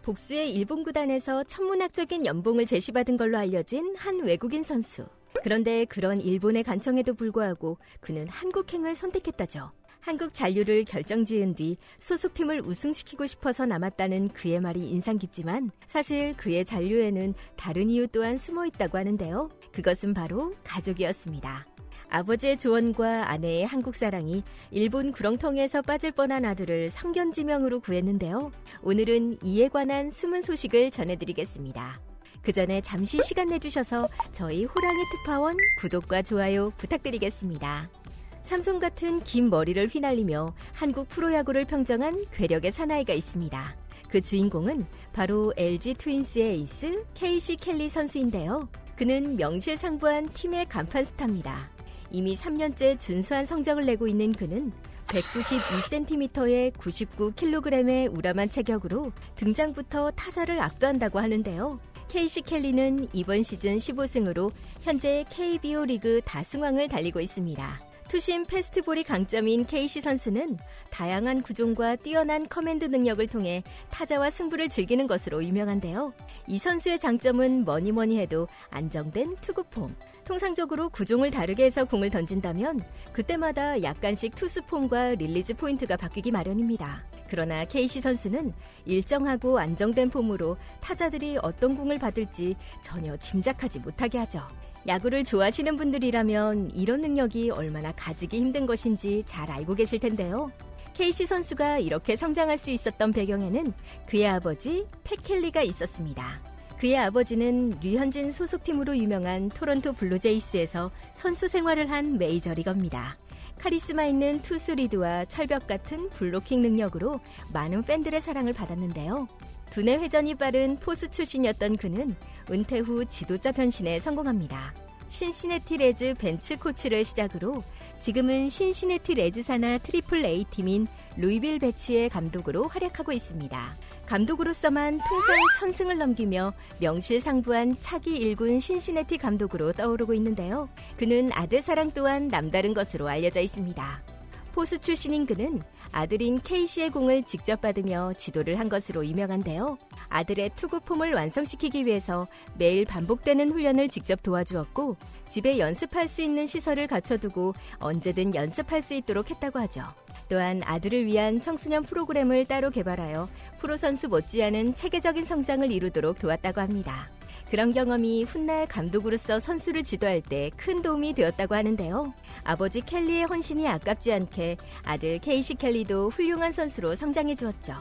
복수의 일본 구단에서 천문학적인 연봉을 제시받은 걸로 알려진 한 외국인 선수. 그런데 그런 일본의 간청에도 불구하고 그는 한국행을 선택했다죠. 한국 잔류를 결정지은 뒤 소속팀을 우승시키고 싶어서 남았다는 그의 말이 인상 깊지만 사실 그의 잔류에는 다른 이유 또한 숨어 있다고 하는데요. 그것은 바로 가족이었습니다. 아버지의 조언과 아내의 한국 사랑이 일본 구렁텅이에서 빠질 뻔한 아들을 성견지명으로 구했는데요. 오늘은 이에 관한 숨은 소식을 전해드리겠습니다. 그 전에 잠시 시간 내주셔서 저희 호랑이 특파원 구독과 좋아요 부탁드리겠습니다. 삼손 같은 긴 머리를 휘날리며 한국 프로야구를 평정한 괴력의 사나이가 있습니다. 그 주인공은 바로 LG 트윈스의 에이스 케이시 켈리 선수인데요. 그는 명실상부한 팀의 간판 스타입니다. 이미 3년째 준수한 성적을 내고 있는 그는 192cm에 99kg의 우람한 체격으로 등장부터 타자를 압도한다고 하는데요. 케이시 켈리는 이번 시즌 15승으로 현재 KBO 리그 다승왕을 달리고 있습니다. 투심 패스트볼이 강점인 케이시 선수는 다양한 구종과 뛰어난 커맨드 능력을 통해 타자와 승부를 즐기는 것으로 유명한데요. 이 선수의 장점은 뭐니 해도 안정된 투구폼. 통상적으로 구종을 다르게 해서 공을 던진다면 그때마다 약간씩 투수 폼과 릴리즈 포인트가 바뀌기 마련입니다. 그러나 케이시 선수는 일정하고 안정된 폼으로 타자들이 어떤 공을 받을지 전혀 짐작하지 못하게 하죠. 야구를 좋아하시는 분들이라면 이런 능력이 얼마나 가지기 힘든 것인지 잘 알고 계실 텐데요. 케이시 선수가 이렇게 성장할 수 있었던 배경에는 그의 아버지 팻 켈리가 있었습니다. 그의 아버지는 류현진 소속팀으로 유명한 토론토 블루제이스에서 선수 생활을 한 메이저리거입니다. 카리스마 있는 투수 리드와 철벽 같은 블로킹 능력으로 많은 팬들의 사랑을 받았는데요. 두뇌 회전이 빠른 포수 출신이었던 그는 은퇴 후 지도자 변신에 성공합니다. 신시내티 레즈 벤츠 코치를 시작으로 지금은 신시내티 레즈 산하 트리플 A 팀인 루이빌 배치의 감독으로 활약하고 있습니다. 감독으로서만 통산 1000승을 넘기며 명실상부한 차기 1군 신시내티 감독으로 떠오르고 있는데요. 그는 아들 사랑 또한 남다른 것으로 알려져 있습니다. 포수 출신인 그는 아들인 케이시의 공을 직접 받으며 지도를 한 것으로 유명한데요. 아들의 투구폼을 완성시키기 위해서 매일 반복되는 훈련을 직접 도와주었고 집에 연습할 수 있는 시설을 갖춰두고 언제든 연습할 수 있도록 했다고 하죠. 또한 아들을 위한 청소년 프로그램을 따로 개발하여 프로 선수 못지않은 체계적인 성장을 이루도록 도왔다고 합니다. 그런 경험이 훗날 감독으로서 선수를 지도할 때 큰 도움이 되었다고 하는데요. 아버지 켈리의 헌신이 아깝지 않게 아들 케이시 켈리도 훌륭한 선수로 성장해 주었죠.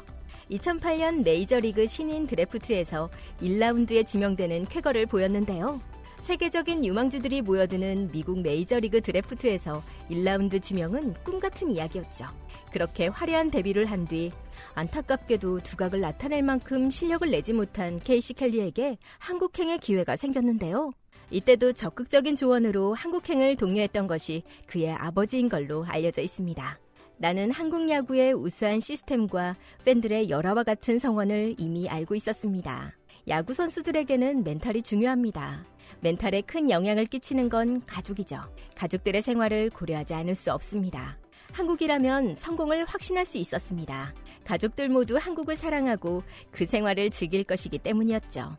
2008년 메이저리그 신인 드래프트에서 1라운드에 지명되는 쾌거를 보였는데요. 세계적인 유망주들이 모여드는 미국 메이저리그 드래프트에서 1라운드 지명은 꿈같은 이야기였죠. 그렇게 화려한 데뷔를 한 뒤 안타깝게도 두각을 나타낼 만큼 실력을 내지 못한 케이시 켈리에게 한국행의 기회가 생겼는데요. 이때도 적극적인 조언으로 한국행을 독려했던 것이 그의 아버지인 걸로 알려져 있습니다. 나는 한국 야구의 우수한 시스템과 팬들의 열화와 같은 성원을 이미 알고 있었습니다. 야구 선수들에게는 멘탈이 중요합니다. 멘탈에 큰 영향을 끼치는 건 가족이죠. 가족들의 생활을 고려하지 않을 수 없습니다. 한국이라면 성공을 확신할 수 있었습니다. 가족들 모두 한국을 사랑하고 그 생활을 즐길 것이기 때문이었죠.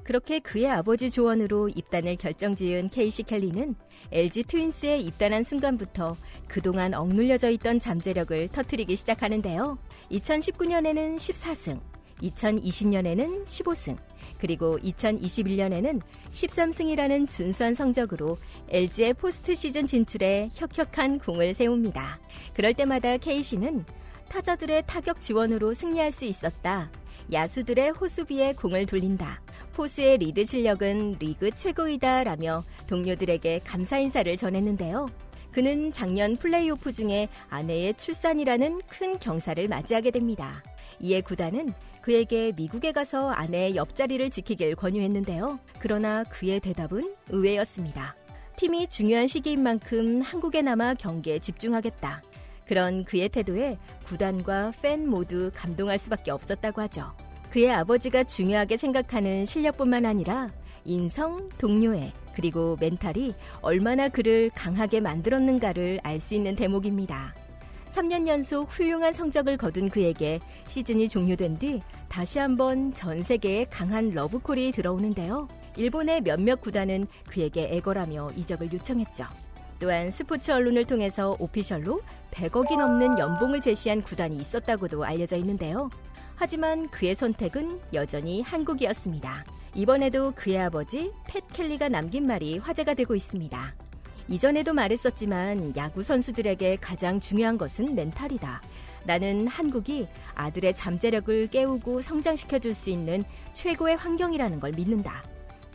그렇게 그의 아버지 조언으로 입단을 결정지은 케이시 켈리는 LG 트윈스에 입단한 순간부터 그동안 억눌려져 있던 잠재력을 터뜨리기 시작하는데요. 2019년에는 14승, 2020년에는 15승, 그리고 2021년에는 13승이라는 준수한 성적으로 LG의 포스트 시즌 진출에 혁혁한 공을 세웁니다. 그럴 때마다 케이시는 타자들의 타격 지원으로 승리할 수 있었다. 야수들의 호수비에 공을 돌린다. 포수의 리드 실력은 리그 최고이다 라며 동료들에게 감사 인사를 전했는데요. 그는 작년 플레이오프 중에 아내의 출산이라는 큰 경사를 맞이하게 됩니다. 이에 구단은 그에게 미국에 가서 아내의 옆자리를 지키길 권유했는데요. 그러나 그의 대답은 의외였습니다. 팀이 중요한 시기인 만큼 한국에 남아 경기에 집중하겠다. 그런 그의 태도에 구단과 팬 모두 감동할 수밖에 없었다고 하죠. 그의 아버지가 중요하게 생각하는 실력뿐만 아니라 인성, 동료애, 그리고 멘탈이 얼마나 그를 강하게 만들었는가를 알 수 있는 대목입니다. 3년 연속 훌륭한 성적을 거둔 그에게 시즌이 종료된 뒤 다시 한번 전 세계에 강한 러브콜이 들어오는데요. 일본의 몇몇 구단은 그에게 애걸하며 이적을 요청했죠. 또한 스포츠 언론을 통해서 오피셜로 100억이 넘는 연봉을 제시한 구단이 있었다고도 알려져 있는데요. 하지만 그의 선택은 여전히 한국이었습니다. 이번에도 그의 아버지 팻 켈리가 남긴 말이 화제가 되고 있습니다. 이전에도 말했었지만 야구 선수들에게 가장 중요한 것은 멘탈이다. 나는 한국이 아들의 잠재력을 깨우고 성장시켜줄 수 있는 최고의 환경이라는 걸 믿는다.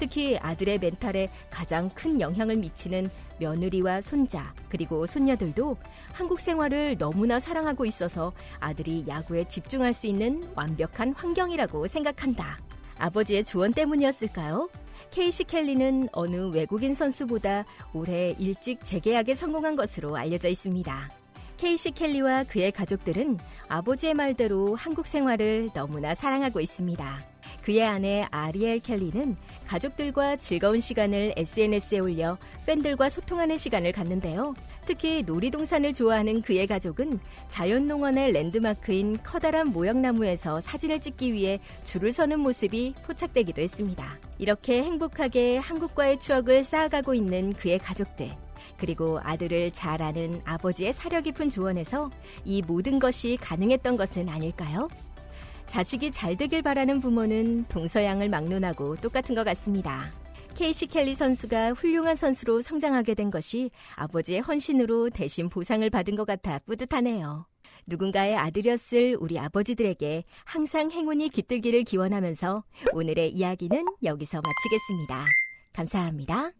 특히 아들의 멘탈에 가장 큰 영향을 미치는 며느리와 손자 그리고 손녀들도 한국 생활을 너무나 사랑하고 있어서 아들이 야구에 집중할 수 있는 완벽한 환경이라고 생각한다. 아버지의 조언 때문이었을까요? 케이시 켈리는 어느 외국인 선수보다 올해 일찍 재계약에 성공한 것으로 알려져 있습니다. 케이시 켈리와 그의 가족들은 아버지의 말대로 한국 생활을 너무나 사랑하고 있습니다. 그의 아내 아리엘 켈리는 가족들과 즐거운 시간을 SNS에 올려 팬들과 소통하는 시간을 갖는데요. 특히 놀이동산을 좋아하는 그의 가족은 자연농원의 랜드마크인 커다란 모형나무에서 사진을 찍기 위해 줄을 서는 모습이 포착되기도 했습니다. 이렇게 행복하게 한국과의 추억을 쌓아가고 있는 그의 가족들. 그리고 아들을 잘 아는 아버지의 사려 깊은 조언에서 이 모든 것이 가능했던 것은 아닐까요? 자식이 잘 되길 바라는 부모는 동서양을 막론하고 똑같은 것 같습니다. 케이시 켈리 선수가 훌륭한 선수로 성장하게 된 것이 아버지의 헌신으로 대신 보상을 받은 것 같아 뿌듯하네요. 누군가의 아들이었을 우리 아버지들에게 항상 행운이 깃들기를 기원하면서 오늘의 이야기는 여기서 마치겠습니다. 감사합니다.